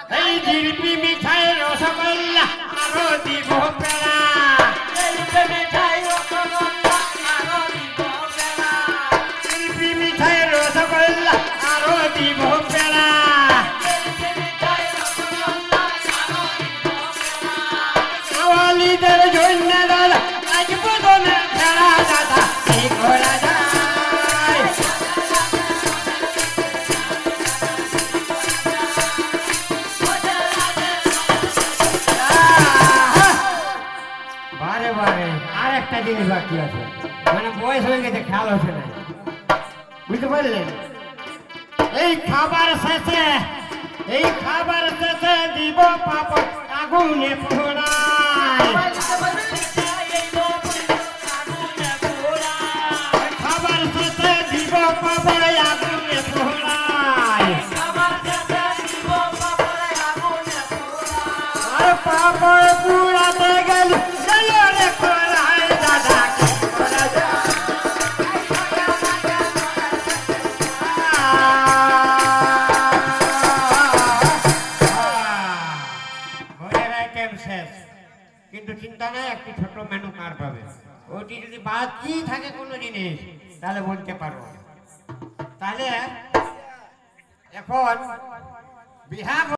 এই জিলিপি মিঠাই রসগোল্লা আরো দিব পেড়া জিলিপি মিঠাই রসগোল্লা আরো দিব পেড়া জিলিপি মিঠাই রসগোল্লা আরো দিব পেড়া জিলিপি মিঠাই রসগোল্লা আরো দিব পেড়া কাওয়ালিদের জন্য দাদা আজ বদনে পেড়া দাদা এই করা যায় আর একটা জিনিস বাকি আছে মানে বয়স হয়ে গেছে খেয়াল হচ্ছে না বুঝতে পারলেন এই খাবার শেষে দিব পাপড় আগুনে পোড়ায় খাবার শেষে দিব পাপড় আগুনে পোড়ায় আর পাপড় পুড়াতে গেল কিন্তু চিন্তা নাই একটি ছোট মেনু কার্ড পাবে ওটি যদি বাকি থাকে কোনো জিনিস তাহলে বলতে পারো তাহলে এখন বিহা